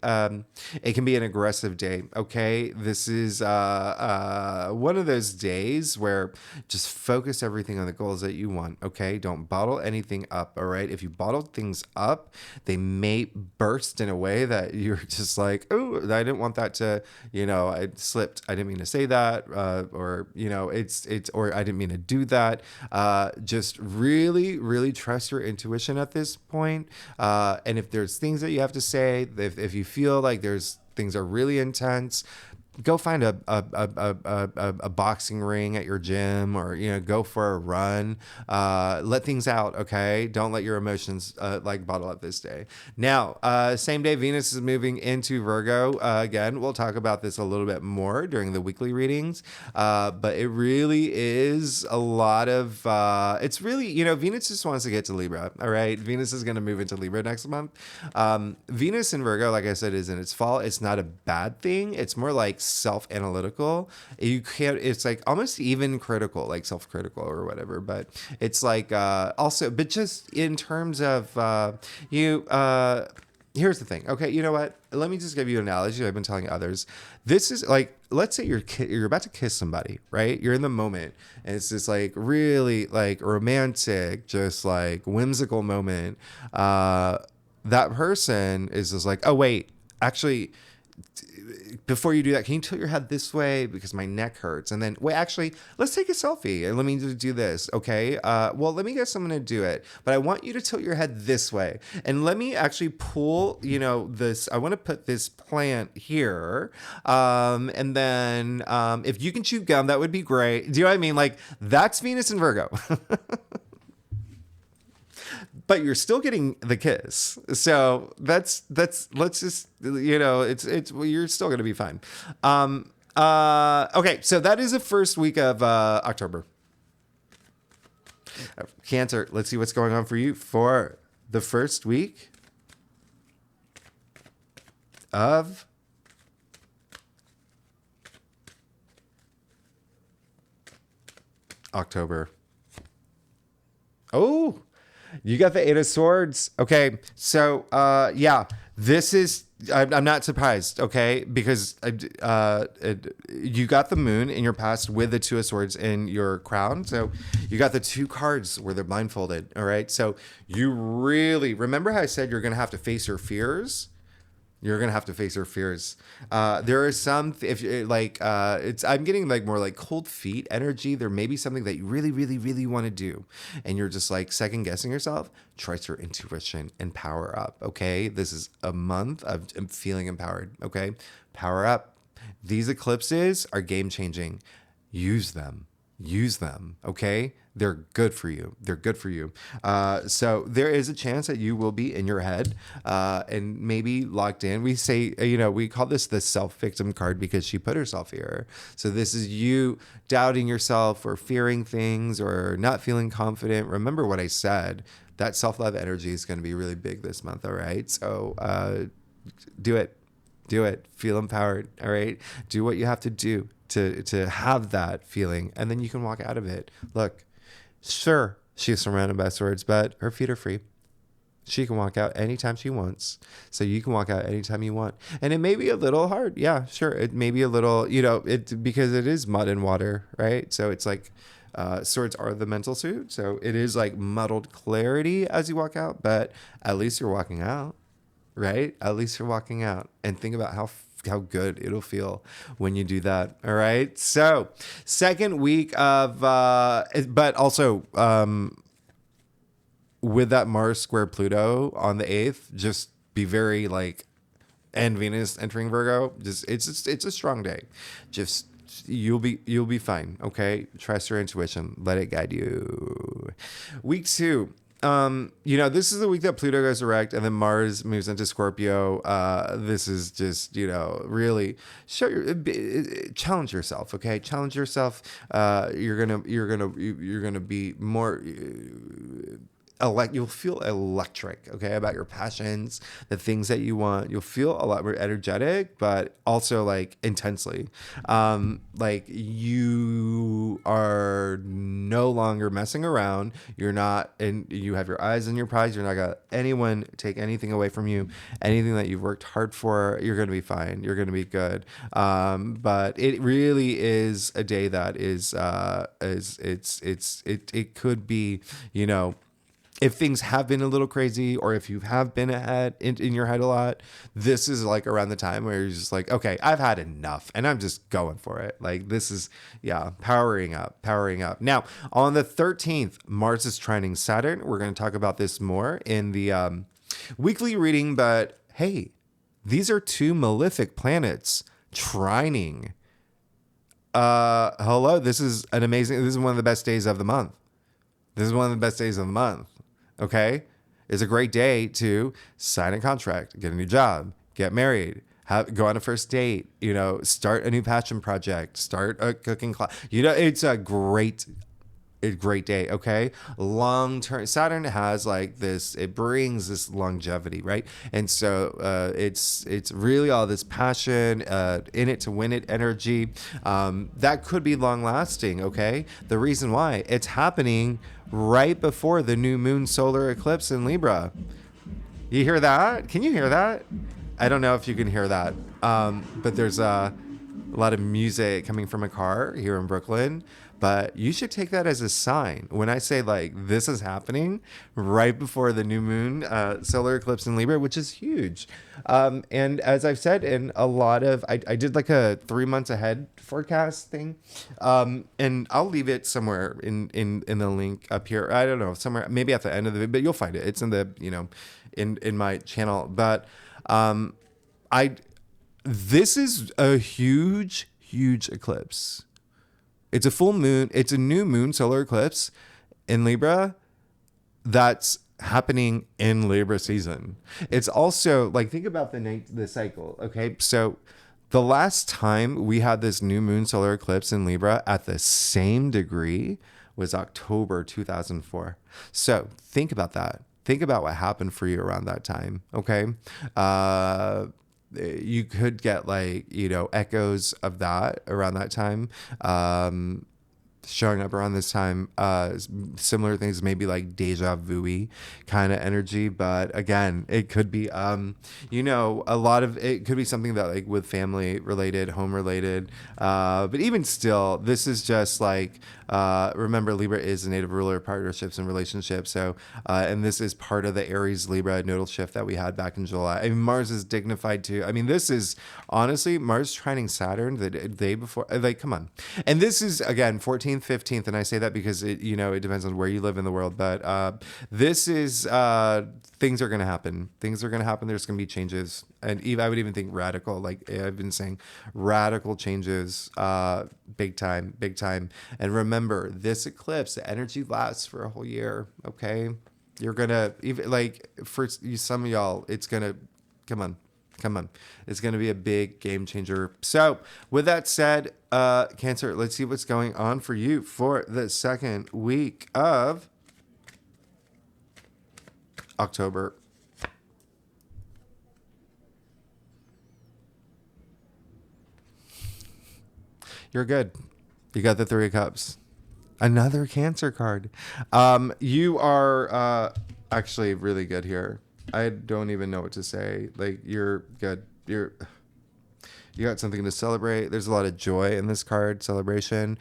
It can be an aggressive day. Okay. This is one of those days where just focus everything on the goals that you want. Okay. Don't bottle anything up. All right. If you bottle things up, they may burst in a way that you're just like, oh, I didn't want that to, I slipped. I didn't mean to say that. Or or I didn't mean to do that. Just really, really trust your intuition at this point. And if there's things that you have to say, if you feel like there's things are really intense, go find a boxing ring at your gym, or go for a run. Let things out, okay? Don't let your emotions bottle up this day. Now, same day, Venus is moving into Virgo again. We'll talk about this a little bit more during the weekly readings, but it really is a lot of it's really, Venus just wants to get to Libra. All right, Venus is going to move into Libra next month. Venus in Virgo, like I said, is in its fall. It's not a bad thing. It's more like self-analytical. You can't, it's like almost even critical, like self-critical or whatever, but it's like also, but just in terms of here's the thing. Okay, you know what, let me just give you an analogy I've been telling others. This is like, let's say you're about to kiss somebody, right? You're in the moment, and it's this like really like romantic, just like whimsical moment. That person is just like, oh wait, actually, before you do that, can you tilt your head this way because my neck hurts? And then, wait, actually, let's take a selfie and let me do this. Okay. Well, let me get someone to do it, but I want you to tilt your head this way. And let me actually pull, this, I want to put this plant here. And then, if you can chew gum, that would be great. Do you know what I mean? Like, that's Venus and Virgo. But you're still getting the kiss. So let's just, it's you're still going to be fine. Okay. So that is the first week of October. Cancer. Let's see what's going on for you for the first week of October. Oh, you got the Eight of Swords. Okay. So, yeah, this is, I'm not surprised. Okay. Because you got the moon in your past with the Two of Swords in your crown. So you got the two cards where they're blindfolded. All right. So you really remember how I said you're going to have to face your fears. You're gonna have to face your fears. There are some, if you it's, I'm getting like more like cold feet energy. There may be something that you really, really, really want to do, and you're just like second guessing yourself. Trust your intuition and power up. Okay, this is a month of feeling empowered. Okay, power up. These eclipses are game changing. Use them. Okay, they're good for you. So there is a chance that you will be in your head and maybe locked in. We say, we call this the self-victim card because she put herself here. So this is you doubting yourself or fearing things or not feeling confident. Remember what I said. That self-love energy is going to be really big this month. All right, so do it. Feel empowered. All right, do what you have to do to have that feeling, and then you can walk out of it. Look, sure, she's surrounded by swords, but her feet are free. She can walk out anytime she wants. So you can walk out anytime you want. And it may be a little hard. Yeah, sure. It may be a little, because it is mud and water, right? So it's like swords are the mental suit. So it is like muddled clarity as you walk out, but at least you're walking out, right? At least you're walking out, and think about how good it'll feel when you do that. All right. So second week of, but also, with that Mars square Pluto on the 8th, just be very and Venus entering Virgo, it's a strong day. Just, you'll be fine. Okay. Trust your intuition. Let it guide you. Week 2. This is the week that Pluto goes direct and then Mars moves into Scorpio. This is just, really challenge yourself. Okay. Challenge yourself. You're going to be more, you'll feel electric, okay, about your passions, the things that you want. You'll feel a lot more energetic, but also like intensely. Like you are no longer messing around. You're not, and you have your eyes on your prize. You're not gonna anyone take anything away from you. Anything that you've worked hard for, you're gonna be fine. You're gonna be good. But it really is a day that it could be, if things have been a little crazy or if you have been ahead in your head a lot, this is like around the time where you're just like, okay, I've had enough and I'm just going for it. Like this is, powering up. Now on the 13th, Mars is trining Saturn. We're going to talk about this more in the weekly reading, but hey, these are two malefic planets trining. Hello, this is one of the best days of the month. Okay, it's a great day to sign a contract, get a new job, get married, go on a first date, start a new passion project, start a cooking class. It's a great day. Okay, long term. Saturn has like this. It brings this longevity, right? And so it's really all this passion, in it to win it energy. That could be long lasting. Okay, the reason why it's happening right before the new moon solar eclipse in Libra. You hear that? Can you hear that? I don't know if you can hear that, but there's a lot of music coming from a car here in Brooklyn. But you should take that as a sign. When I say like this is happening right before the new moon solar eclipse in Libra, which is huge. And as I've said in a lot of, I did like a 3 months ahead forecast thing. And I'll leave it somewhere in the link up here. I don't know, somewhere, maybe at the end of the video, but you'll find it. It's in the, in my channel. But this is a huge eclipse. It's a full moon. It's a new moon solar eclipse in Libra that's happening in Libra season. It's also like, think about the cycle. Okay. So the last time we had this new moon solar eclipse in Libra at the same degree was October 2004. So think about that. Think about what happened for you around that time. Okay. You could get like, echoes of that around that time, showing up around this time, similar things, maybe like deja vu kind of energy. But again, it could be, a lot of it could be something that like with family related, home related. But even still, this is just like, remember Libra is a native ruler of partnerships and relationships. So, and this is part of the Aries Libra nodal shift that we had back in July. I mean, Mars is dignified too. I mean, this is honestly Mars trining Saturn the day before, like, come on. And this is again, 14th, 15th. And I say that because it depends on where you live in the world, but, this is, things are going to happen. There's going to be changes. And I would even think radical, like I've been saying, radical changes, big time. And remember, this eclipse, the energy lasts for a whole year. Okay. You're going to, even like for some of y'all, it's going to, come on. It's going to be a big game changer. So with that said, Cancer, let's see what's going on for you for the second week of October. You're good. You got the 3 of Cups. Another Cancer card. You are actually really good here. I don't even know what to say. Like, you're good. You got something to celebrate. There's a lot of joy in this card, celebration.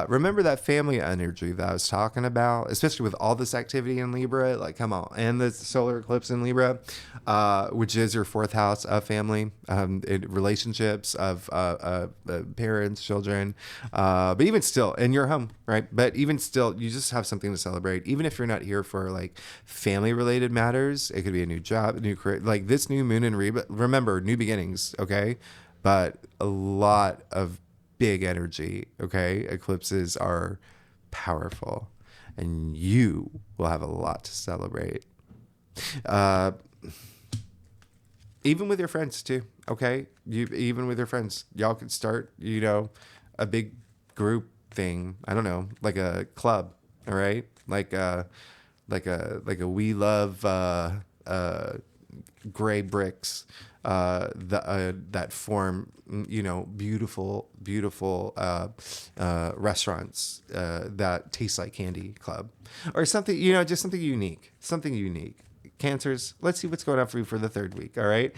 Remember that family energy that I was talking about, especially with all this activity in Libra. Like, come on. And the solar eclipse in Libra, which is your 4th house of family, relationships, of parents, children. But even still, in your home, right? But even still, you just have something to celebrate. Even if you're not here for like family-related matters, it could be a new job, a new career. Like this new moon in Libra, remember, new beginnings, okay? But a lot of big energy, okay? Eclipses are powerful. and you will have a lot to celebrate. Uh, even with your friends too. Okay, even with your friends, y'all could start, a big group thing. I don't know, like a club. All right, like a we love gray bricks that form, beautiful restaurants that taste like candy club, or something, just something unique. Cancers, let's see what's going on for you for the third week. All right.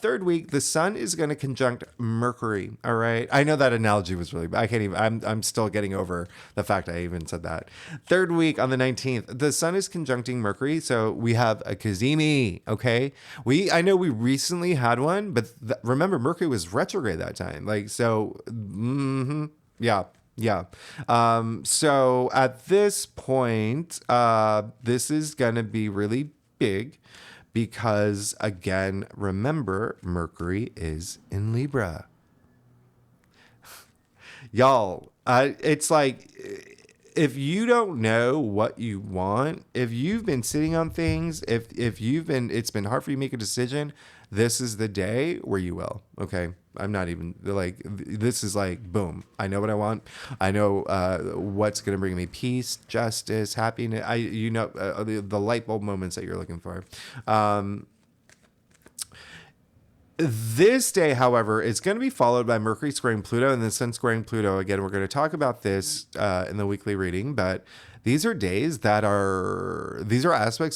Third week, the sun is going to conjunct Mercury. All right. I know that analogy was really bad. I can't even, I'm still getting over the fact I even said that. Third week on the 19th, the sun is conjuncting Mercury. So we have a Kazimi. Okay. I know we recently had one, but remember, Mercury was retrograde that time. Yeah. Yeah. So at this point, this is going to be really big because, again, remember, Mercury is in Libra. Y'all, it's like, if you don't know what you want, if you've been sitting on things, if it's been hard for you to make a decision, this is the day where you will. Okay. I'm not even like, this is like, boom. I know what I want. I know what's going to bring me peace, justice, happiness. The light bulb moments that you're looking for. This day, however, is going to be followed by Mercury squaring Pluto and the Sun squaring Pluto. Again, we're going to talk about this in the weekly reading, but these are aspects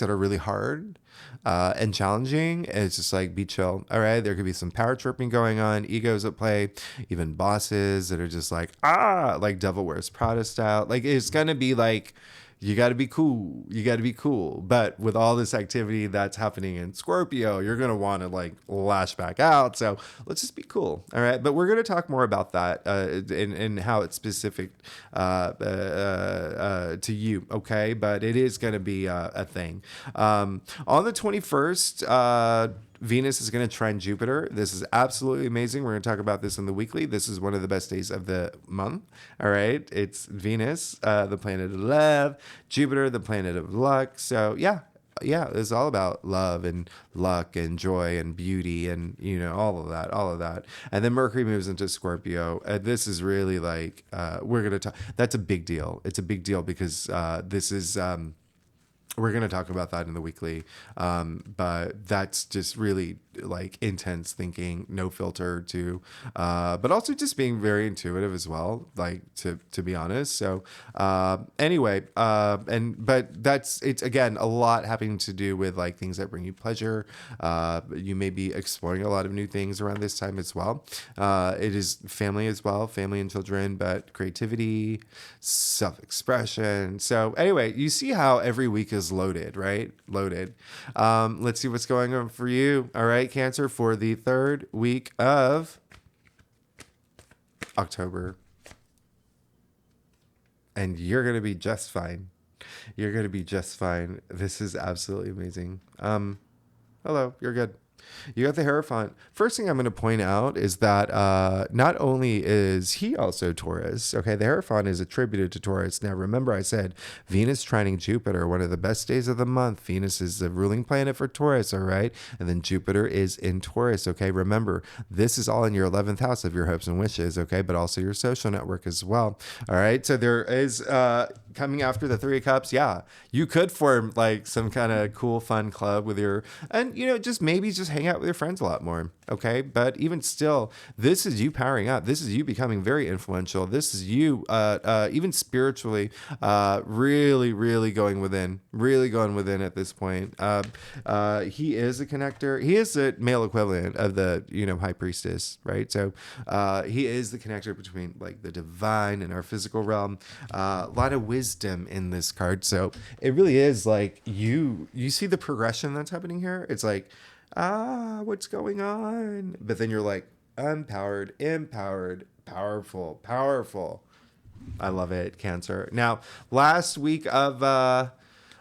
that are really hard and challenging. And it's just like, be chill. All right. There could be some power tripping going on, egos at play, even bosses that are just like, like Devil Wears Prada style. Like, it's going to be like, you got to be cool. You got to be cool. But with all this activity that's happening in Scorpio, you're going to want to like lash back out. So let's just be cool. All right. But we're going to talk more about that and how it's specific to you. Okay. But it is going to be a thing. On the 21st, Venus is going to trine Jupiter. This is absolutely amazing. We're going to talk about this in the weekly. This is one of the best days of the month. All right. It's Venus, the planet of love, Jupiter, the planet of luck. So yeah, it's all about love and luck and joy and beauty and, all of that. And then Mercury moves into Scorpio. This is really like, we're going to talk. That's a big deal. It's a big deal because this is, we're going to talk about that in the weekly. But that's just really like intense thinking, no filter but also just being very intuitive as well, like to be honest. So, anyway, but it's again, a lot having to do with like things that bring you pleasure. You may be exploring a lot of new things around this time as well. It is family as well, family and children, but creativity, self-expression. So anyway, you see how every week is loaded, right? Loaded. Let's see what's going on for you. All right, Cancer, for the third week of October. And you're going to be just fine. You're going to be just fine. This is absolutely amazing. Hello, you're good. You got the Hierophant. First thing I'm going to point out is that not only is he also Taurus, okay, the Hierophant is attributed to Taurus. Now, remember I said Venus trining Jupiter, one of the best days of the month. Venus is the ruling planet for Taurus, all right? And then Jupiter is in Taurus, okay? Remember, this is all in your 11th house of your hopes and wishes, okay? But also your social network as well, all right? So there is, coming after the Three of Cups, yeah, you could form like some kind of cool, fun club with and just maybe just hang out with your friends a lot more. Okay. But even still, this is you powering up. This is you becoming very influential. This is you, even spiritually, really, really going within at this point. He is a connector. He is the male equivalent of the, high priestess, right? So, he is the connector between like the divine and our physical realm. A lot of wisdom in this card. So it really is like you see the progression that's happening here. It's like, what's going on? But then you're like, empowered, powerful. I love it, Cancer. Now, last week of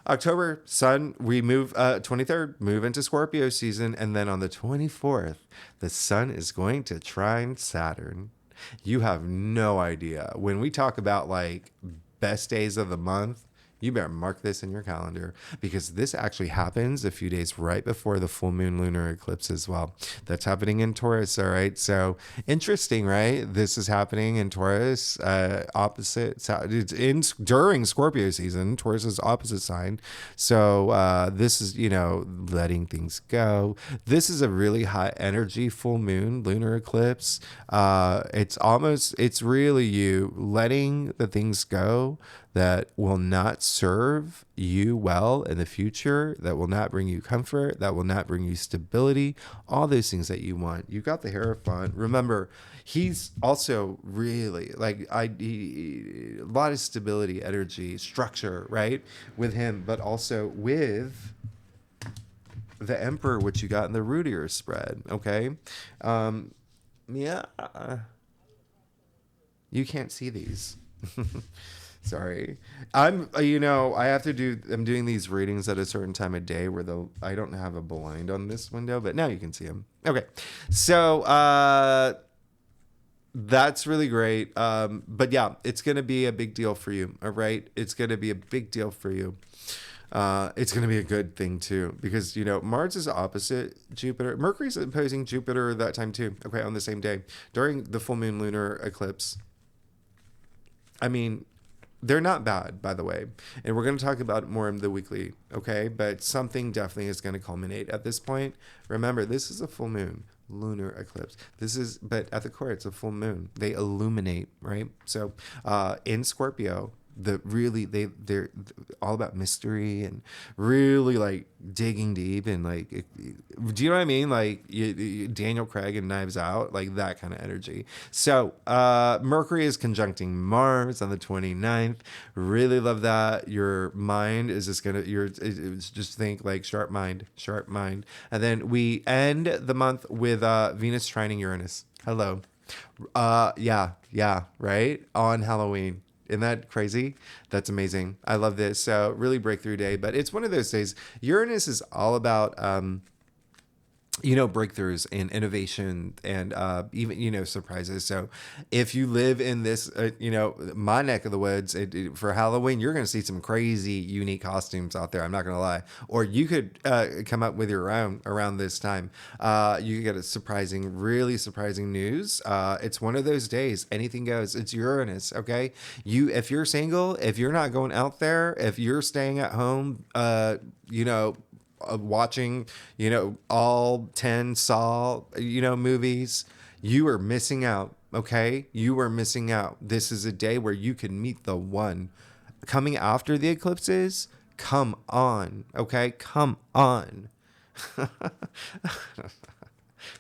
October, Sun, we move 23rd, move into Scorpio season. And then on the 24th, the Sun is going to trine Saturn. You have no idea. When we talk about like best days of the month, You better mark this in your calendar, because this actually happens a few days right before the full moon lunar eclipse as well. That's happening in Taurus. All right. So interesting, right? This is happening in Taurus, opposite. It's in during Scorpio season. Taurus is opposite sign. So this is, letting things go. This is a really high energy full moon lunar eclipse. It's really you letting the things go that will not serve you well in the future, that will not bring you comfort, that will not bring you stability, all those things that you want. You got the Hierophant. Remember, he's also really like a lot of stability, energy, structure, right, with him, but also with the Emperor, which you got in the Rudier spread. Okay. Yeah. You can't see these. Sorry. I'm doing these readings at a certain time of day where I don't have a blind on this window, but now you can see them. Okay. So, that's really great. But yeah, it's going to be a big deal for you. All right. It's going to be a big deal for you. It's going to be a good thing too, because, Mars is opposite Jupiter. Mercury's opposing Jupiter that time too. Okay. On the same day during the full moon lunar eclipse. I mean, they're not bad, by the way. And we're going to talk about it more in the weekly, okay? But something definitely is going to culminate at this point. Remember, this is a full moon lunar eclipse. But at the core, it's a full moon. They illuminate, right? So in Scorpio, they're all about mystery and really like digging deep and like, do you know what I mean? Like Daniel Craig and Knives Out, like that kind of energy. So Mercury is conjuncting Mars on the 29th. Really love that. Your mind is just think like sharp mind. And then we end the month with Venus trining Uranus. Hello. Yeah, right? On Halloween. Isn't that crazy? That's amazing. I love this. So really breakthrough day, but it's one of those days. Uranus is all about, breakthroughs and innovation and even, surprises. So if you live in this, my neck of the woods for Halloween, you're going to see some crazy, unique costumes out there. I'm not going to lie. Or you could come up with your own around this time. You could get a really surprising news. It's one of those days. Anything goes. It's Uranus, okay? If you're single, if you're not going out there, if you're staying at home, watching, all 10 Saw, movies, you are missing out. Okay. You are missing out. This is a day where you can meet the one coming after the eclipses. Come on. Okay. Come on.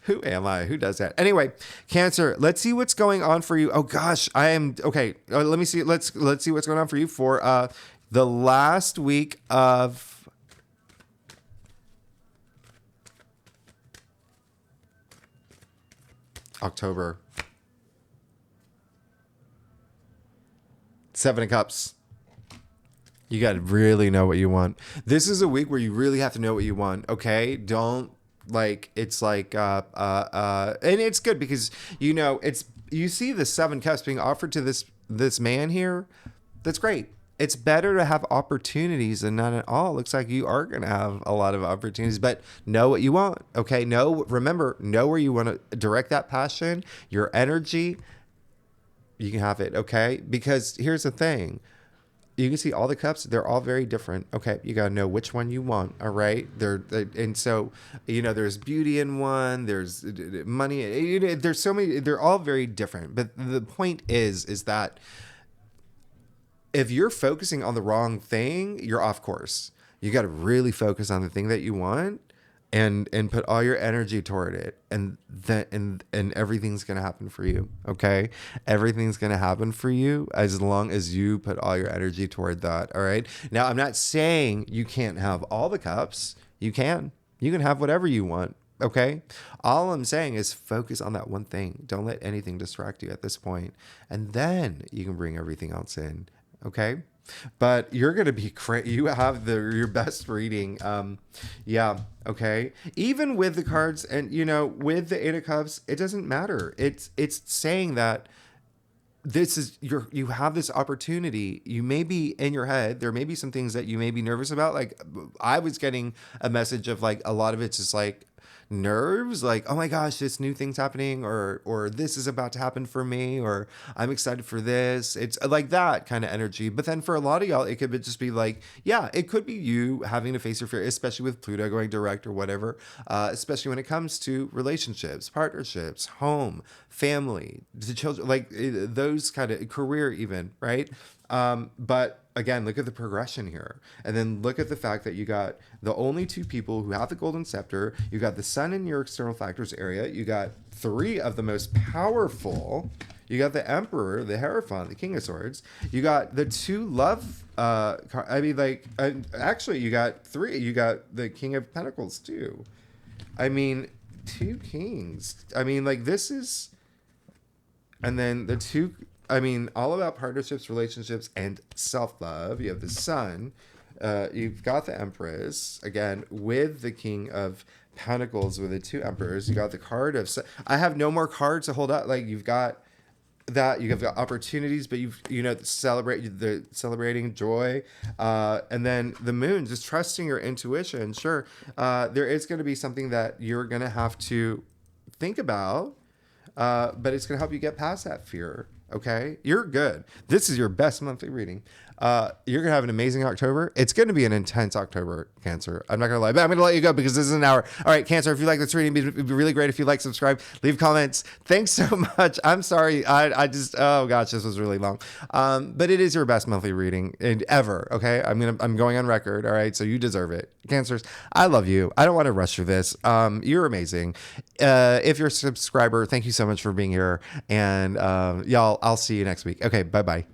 Who am I? Who does that? Anyway, Cancer, let's see what's going on for you. Oh gosh, I am okay. Let me see. Let's see what's going on for you for the last week of October. 7 of Cups. You got to really know what you want. This is a week where you really have to know what you want. Okay. Don't it's like, and it's good because, you see the 7 Cups being offered to this man here. That's great. It's better to have opportunities than none at all. Looks like you are going to have a lot of opportunities, but know what you want. Okay. Remember, know where you want to direct that passion, your energy. You can have it. Okay. Because here's the thing. You can see all the cups. They're all very different. Okay. You got to know which one you want. All right. And so, there's beauty in one, there's money. There's so many, they're all very different. But the point is that if you're focusing on the wrong thing, you're off course. You got to really focus on the thing that you want and put all your energy toward it. And everything's going to happen for you. Okay. Everything's going to happen for you as long as you put all your energy toward that. All right. Now, I'm not saying you can't have all the cups. You can have whatever you want. Okay. All I'm saying is focus on that one thing. Don't let anything distract you at this point. And then you can bring everything else in. Okay. But you're going to be great. You have your best reading. Yeah. Okay. Even with the cards and, with the 8 of Cups, it doesn't matter. It's saying that this is you have this opportunity. You may be in your head. There may be some things that you may be nervous about. Like I was getting a message of like a lot of it's just like nerves, like, oh my gosh, this new thing's happening, or this is about to happen for me, or I'm excited for this. It's like that kind of energy. But then for a lot of y'all, it could just be like, yeah, it could be you having to face your fear, especially with Pluto going direct or whatever, especially when it comes to relationships, partnerships, home, family, the children, like those kind of career even, right? But again, look at the progression here. And then look at the fact that you got the only two people who have the golden scepter. You got the sun in your external factors area. You got three of the most powerful. You got the emperor, the Hierophant, the king of swords. You got the two love. Actually, you got three. You got the king of pentacles too. I mean, two kings. I mean, like this is. And then the two. I mean, all about partnerships, relationships, and self-love. You have the sun. You've got the Empress, again, with the King of Pentacles, with the two Emperors. You got the card of... I have no more cards to hold up. Like, you've got that. You have got opportunities, but celebrating joy. And then the moon, just trusting your intuition. Sure, there is going to be something that you're going to have to think about, but it's going to help you get past that fear. Okay, you're good. This is your best monthly reading. You're gonna have an amazing October. It's gonna be an intense October, Cancer. I'm not gonna lie, but I'm gonna let you go because this is an hour. All right, Cancer. If you like this reading, it'd be really great if you like, subscribe, leave comments. Thanks so much. I'm sorry. I just oh gosh, this was really long. But it is your best monthly reading ever. Okay, I'm going on record. All right, so you deserve it, Cancers. I love you. I don't want to rush through this. You're amazing. If you're a subscriber, thank you so much for being here, and y'all. I'll see you next week. Okay, bye-bye.